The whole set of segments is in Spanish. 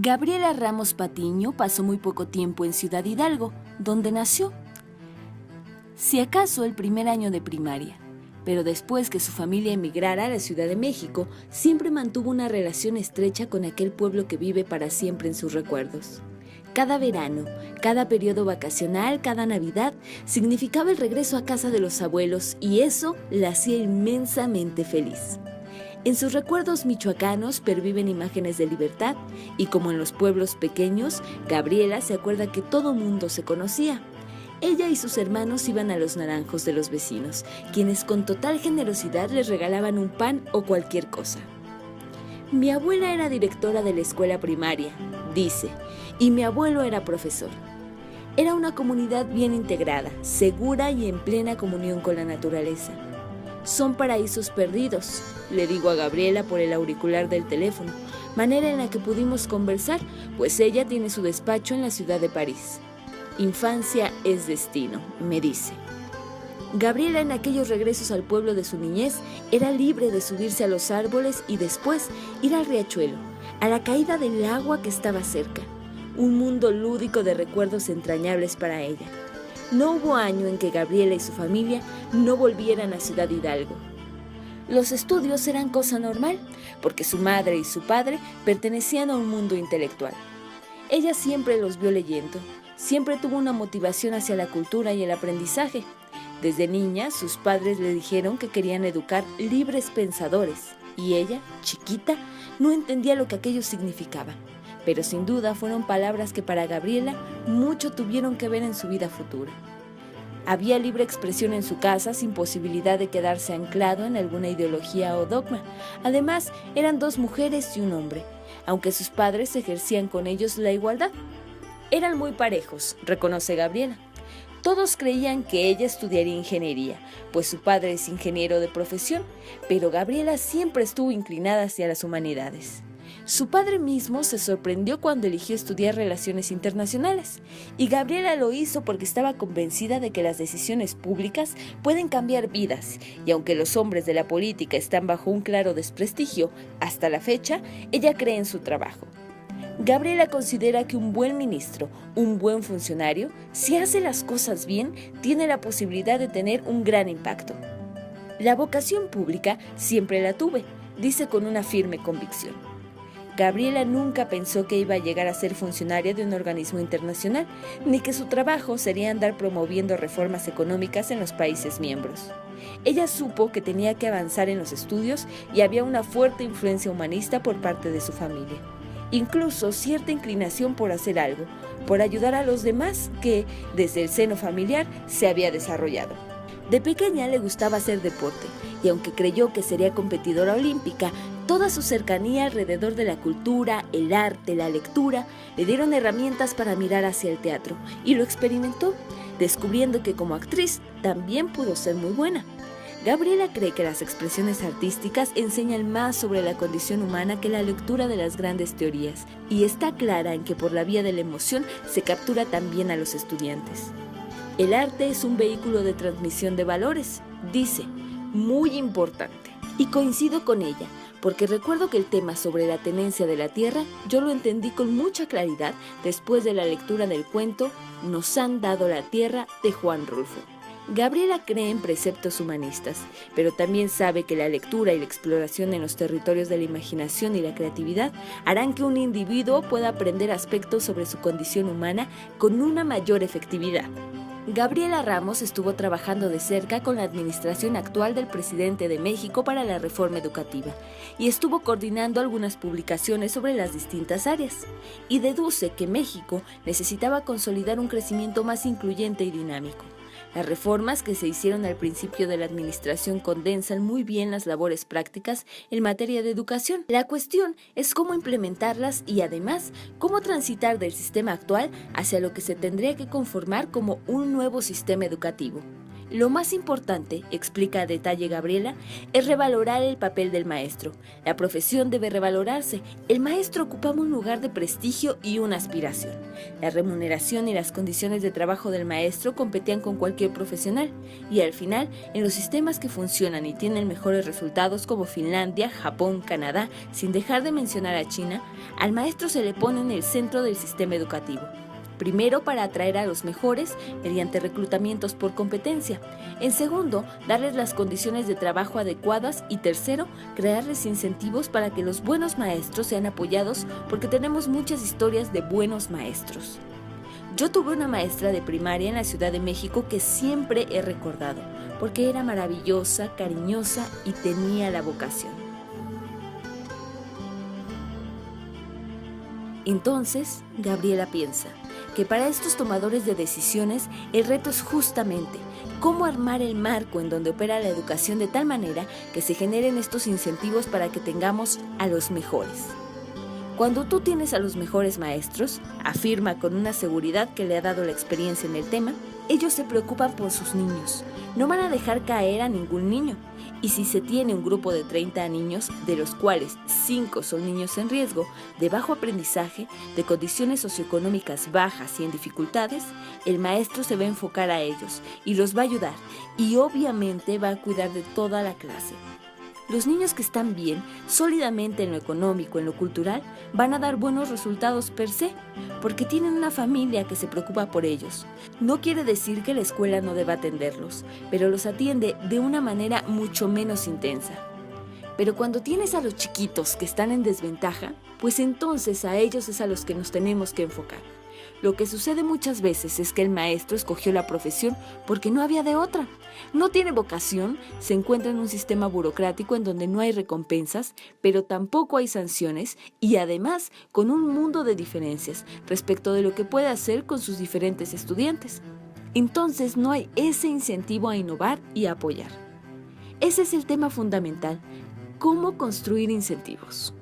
Gabriela Ramos Patiño pasó muy poco tiempo en Ciudad Hidalgo, donde nació. Si acaso el primer año de primaria, pero después que su familia emigrara a la Ciudad de México, siempre mantuvo una relación estrecha con aquel pueblo que vive para siempre en sus recuerdos. Cada verano, cada periodo vacacional, cada Navidad, significaba el regreso a casa de los abuelos y eso la hacía inmensamente feliz. En sus recuerdos michoacanos perviven imágenes de libertad y como en los pueblos pequeños, Gabriela se acuerda que todo mundo se conocía. Ella y sus hermanos iban a los naranjos de los vecinos, quienes con total generosidad les regalaban un pan o cualquier cosa. Mi abuela era directora de la escuela primaria, dice, y mi abuelo era profesor. Era una comunidad bien integrada, segura y en plena comunión con la naturaleza. Son paraísos perdidos, le digo a Gabriela por el auricular del teléfono, manera en la que pudimos conversar, pues ella tiene su despacho en la ciudad de París. Infancia es destino, me dice. Gabriela en aquellos regresos al pueblo de su niñez era libre de subirse a los árboles y después ir al riachuelo, a la caída del agua que estaba cerca. Un mundo lúdico de recuerdos entrañables para ella. No hubo año en que Gabriela y su familia no volvieran a Ciudad Hidalgo. Los estudios eran cosa normal, porque su madre y su padre pertenecían a un mundo intelectual. Ella siempre los vio leyendo, siempre tuvo una motivación hacia la cultura y el aprendizaje. Desde niña, sus padres le dijeron que querían educar libres pensadores, y ella, chiquita, no entendía lo que aquello significaba. Pero sin duda fueron palabras que para Gabriela mucho tuvieron que ver en su vida futura. Había libre expresión en su casa sin posibilidad de quedarse anclado en alguna ideología o dogma. Además, eran 2 mujeres y un hombre, aunque sus padres ejercían con ellos la igualdad. Eran muy parejos, reconoce Gabriela. Todos creían que ella estudiaría ingeniería, pues su padre es ingeniero de profesión, pero Gabriela siempre estuvo inclinada hacia las humanidades. Su padre mismo se sorprendió cuando eligió estudiar Relaciones Internacionales, y Gabriela lo hizo porque estaba convencida de que las decisiones públicas pueden cambiar vidas, y aunque los hombres de la política están bajo un claro desprestigio, hasta la fecha, ella cree en su trabajo. Gabriela considera que un buen ministro, un buen funcionario, si hace las cosas bien, tiene la posibilidad de tener un gran impacto. La vocación pública siempre la tuve, dice con una firme convicción. Gabriela nunca pensó que iba a llegar a ser funcionaria de un organismo internacional, ni que su trabajo sería andar promoviendo reformas económicas en los países miembros. Ella supo que tenía que avanzar en los estudios y había una fuerte influencia humanista por parte de su familia. Incluso cierta inclinación por hacer algo, por ayudar a los demás que, desde el seno familiar, se había desarrollado. De pequeña le gustaba hacer deporte, y aunque creyó que sería competidora olímpica, toda su cercanía alrededor de la cultura, el arte, la lectura, le dieron herramientas para mirar hacia el teatro, y lo experimentó, descubriendo que como actriz también pudo ser muy buena. Gabriela cree que las expresiones artísticas enseñan más sobre la condición humana que la lectura de las grandes teorías, y está clara en que por la vía de la emoción se captura también a los estudiantes. El arte es un vehículo de transmisión de valores, dice, muy importante. Y coincido con ella, porque recuerdo que el tema sobre la tenencia de la tierra yo lo entendí con mucha claridad después de la lectura del cuento Nos han dado la tierra de Juan Rulfo. Gabriela cree en preceptos humanistas, pero también sabe que la lectura y la exploración en los territorios de la imaginación y la creatividad harán que un individuo pueda aprender aspectos sobre su condición humana con una mayor efectividad. Gabriela Ramos estuvo trabajando de cerca con la administración actual del presidente de México para la reforma educativa y estuvo coordinando algunas publicaciones sobre las distintas áreas, y deduce que México necesitaba consolidar un crecimiento más incluyente y dinámico. Las reformas que se hicieron al principio de la administración condensan muy bien las labores prácticas en materia de educación. La cuestión es cómo implementarlas y además cómo transitar del sistema actual hacia lo que se tendría que conformar como un nuevo sistema educativo. Lo más importante, explica a detalle Gabriela, es revalorar el papel del maestro. La profesión debe revalorarse. El maestro ocupaba un lugar de prestigio y una aspiración. La remuneración y las condiciones de trabajo del maestro competían con cualquier profesional. Y al final, en los sistemas que funcionan y tienen mejores resultados como Finlandia, Japón, Canadá, sin dejar de mencionar a China, al maestro se le pone en el centro del sistema educativo. Primero, para atraer a los mejores mediante reclutamientos por competencia. En segundo, darles las condiciones de trabajo adecuadas. Y tercero, crearles incentivos para que los buenos maestros sean apoyados, porque tenemos muchas historias de buenos maestros. Yo tuve una maestra de primaria en la Ciudad de México que siempre he recordado, porque era maravillosa, cariñosa y tenía la vocación. Entonces, Gabriela piensa que para estos tomadores de decisiones el reto es justamente cómo armar el marco en donde opera la educación de tal manera que se generen estos incentivos para que tengamos a los mejores. Cuando tú tienes a los mejores maestros, afirma con una seguridad que le ha dado la experiencia en el tema, ellos se preocupan por sus niños. No van a dejar caer a ningún niño. Y si se tiene un grupo de 30 niños, de los cuales 5 son niños en riesgo, de bajo aprendizaje, de condiciones socioeconómicas bajas y en dificultades, el maestro se va a enfocar a ellos y los va a ayudar y obviamente va a cuidar de toda la clase. Los niños que están bien, sólidamente en lo económico, en lo cultural, van a dar buenos resultados per se, porque tienen una familia que se preocupa por ellos. No quiere decir que la escuela no deba atenderlos, pero los atiende de una manera mucho menos intensa. Pero cuando tienes a los chiquitos que están en desventaja, pues entonces a ellos es a los que nos tenemos que enfocar. Lo que sucede muchas veces es que el maestro escogió la profesión porque no había de otra. No tiene vocación, se encuentra en un sistema burocrático en donde no hay recompensas, pero tampoco hay sanciones y además con un mundo de diferencias respecto de lo que puede hacer con sus diferentes estudiantes. Entonces no hay ese incentivo a innovar y a apoyar. Ese es el tema fundamental, cómo construir incentivos.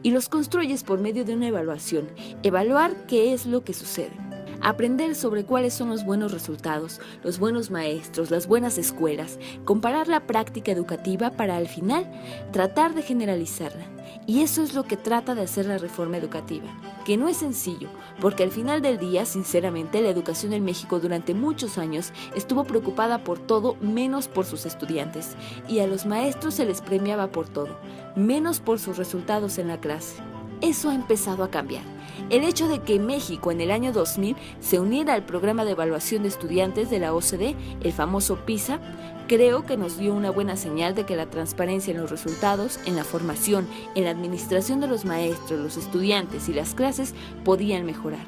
Y los construyes por medio de una evaluación, evaluar qué es lo que sucede, aprender sobre cuáles son los buenos resultados, los buenos maestros, las buenas escuelas, comparar la práctica educativa para al final tratar de generalizarla. Y eso es lo que trata de hacer la reforma educativa, que no es sencillo, porque al final del día, sinceramente, la educación en México durante muchos años estuvo preocupada por todo menos por sus estudiantes, y a los maestros se les premiaba por todo, menos por sus resultados en la clase. Eso ha empezado a cambiar. El hecho de que México en el año 2000 se uniera al programa de evaluación de estudiantes de la OCDE, el famoso PISA, creo que nos dio una buena señal de que la transparencia en los resultados, en la formación, en la administración de los maestros, los estudiantes y las clases podían mejorar.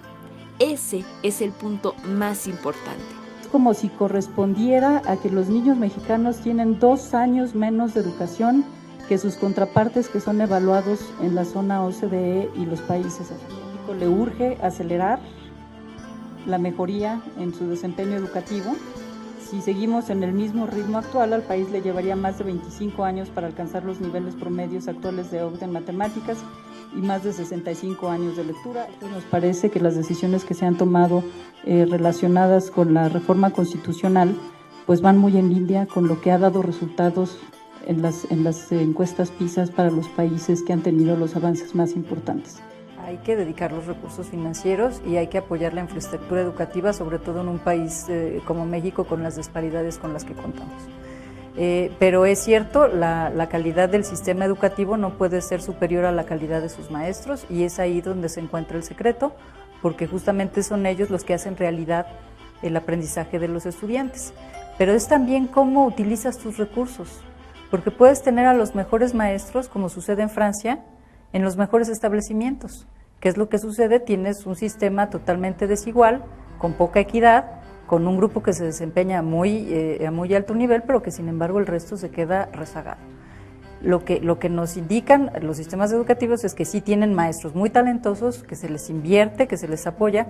Ese es el punto más importante. Es como si correspondiera a que los niños mexicanos tienen 2 años menos de educación que sus contrapartes que son evaluados en la zona OCDE y los países asiáticos. Le urge acelerar la mejoría en su desempeño educativo. Si seguimos en el mismo ritmo actual, al país le llevaría más de 25 años para alcanzar los niveles promedios actuales de OCDE en matemáticas y más de 65 años de lectura. Nos parece que las decisiones que se han tomado relacionadas con la reforma constitucional pues van muy en línea con lo que ha dado resultados en las encuestas PISA para los países que han tenido los avances más importantes. Hay que dedicar los recursos financieros y hay que apoyar la infraestructura educativa, sobre todo en un país como México con las disparidades con las que contamos. Pero es cierto, la calidad del sistema educativo no puede ser superior a la calidad de sus maestros y es ahí donde se encuentra el secreto, porque justamente son ellos los que hacen realidad el aprendizaje de los estudiantes. Pero es también cómo utilizas tus recursos, porque puedes tener a los mejores maestros, como sucede en Francia, en los mejores establecimientos. ¿Qué es lo que sucede? Tienes un sistema totalmente desigual, con poca equidad, con un grupo que se desempeña a muy alto nivel, pero que sin embargo el resto se queda rezagado. Lo que nos indican los sistemas educativos es que sí tienen maestros muy talentosos, que se les invierte, que se les apoya,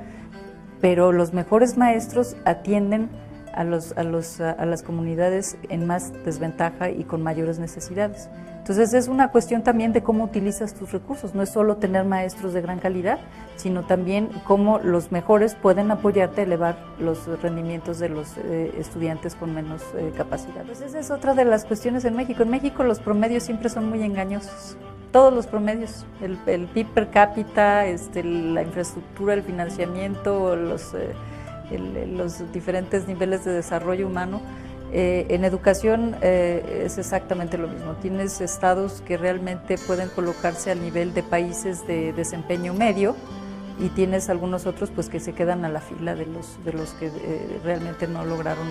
pero los mejores maestros atienden a las comunidades en más desventaja y con mayores necesidades. Entonces es una cuestión también de cómo utilizas tus recursos, no es solo tener maestros de gran calidad, sino también cómo los mejores pueden apoyarte a elevar los rendimientos de los estudiantes con menos capacidad. Pues esa es otra de las cuestiones en México. En México los promedios siempre son muy engañosos, todos los promedios, el PIB per cápita, la infraestructura, el financiamiento, los diferentes niveles de desarrollo humano. En educación es exactamente lo mismo. Tienes estados que realmente pueden colocarse al nivel de países de desempeño medio y tienes algunos otros pues que se quedan a la fila de los que realmente no lograron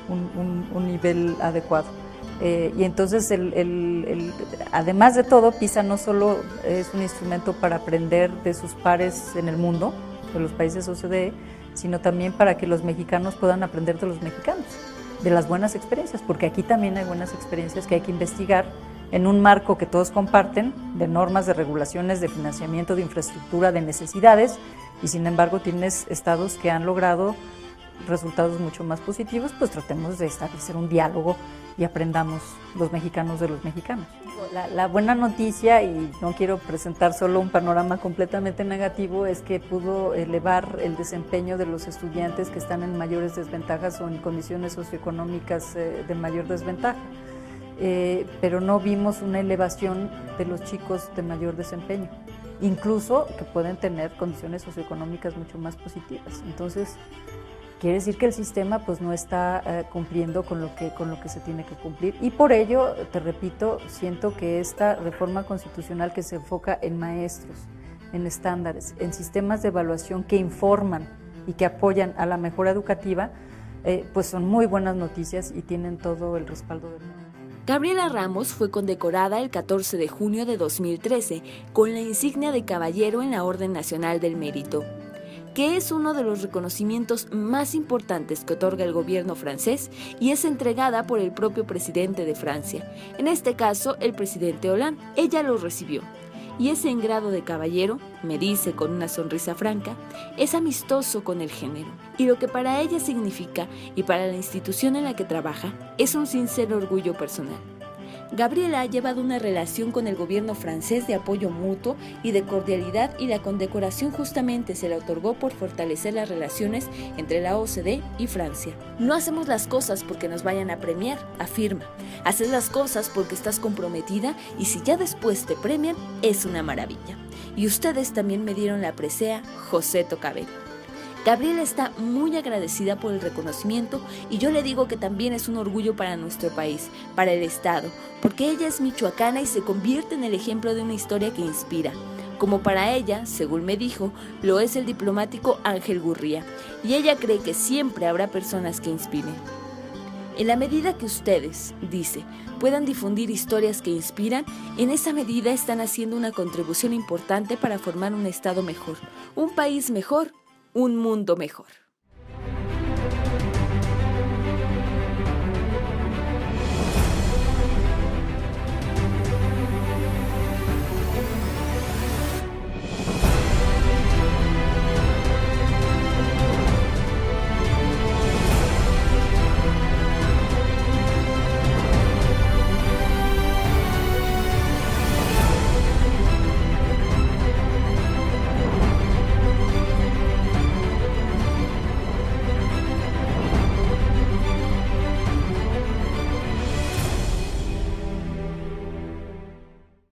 un nivel adecuado. Y entonces además de todo, PISA no solo es un instrumento para aprender de sus pares en el mundo, de los países OCDE, sino también para que los mexicanos puedan aprender de los mexicanos, de las buenas experiencias, porque aquí también hay buenas experiencias que hay que investigar en un marco que todos comparten, de normas, de regulaciones, de financiamiento, de infraestructura, de necesidades, y sin embargo tienes estados que han logrado resultados mucho más positivos. Pues tratemos de establecer un diálogo y aprendamos los mexicanos de los mexicanos. La buena noticia, y no quiero presentar solo un panorama completamente negativo, es que pudo elevar el desempeño de los estudiantes que están en mayores desventajas o en condiciones socioeconómicas de mayor desventaja. Pero no vimos una elevación de los chicos de mayor desempeño, incluso que pueden tener condiciones socioeconómicas mucho más positivas. Entonces, quiere decir que el sistema pues no está cumpliendo con lo que se tiene que cumplir, y por ello, te repito, siento que esta reforma constitucional que se enfoca en maestros, en estándares, en sistemas de evaluación que informan y que apoyan a la mejora educativa, pues son muy buenas noticias y tienen todo el respaldo del mundo. Gabriela Ramos fue condecorada el 14 de junio de 2013 con la insignia de Caballero en la Orden Nacional del Mérito, que es uno de los reconocimientos más importantes que otorga el gobierno francés y es entregada por el propio presidente de Francia, en este caso el presidente Hollande. Ella lo recibió, y ese en grado de caballero, me dice con una sonrisa franca, es amistoso con el género, y lo que para ella significa y para la institución en la que trabaja es un sincero orgullo personal. Gabriela ha llevado una relación con el gobierno francés de apoyo mutuo y de cordialidad, y la condecoración justamente se la otorgó por fortalecer las relaciones entre la OCDE y Francia. No hacemos las cosas porque nos vayan a premiar, afirma. Haces las cosas porque estás comprometida, y si ya después te premian, es una maravilla. Y ustedes también me dieron la presea José Tocabel. Gabriela está muy agradecida por el reconocimiento, y yo le digo que también es un orgullo para nuestro país, para el Estado, porque ella es michoacana y se convierte en el ejemplo de una historia que inspira, como para ella, según me dijo, lo es el diplomático Ángel Gurría, y ella cree que siempre habrá personas que inspiren. En la medida que ustedes, dice, puedan difundir historias que inspiran, en esa medida están haciendo una contribución importante para formar un Estado mejor, un país mejor, un mundo mejor.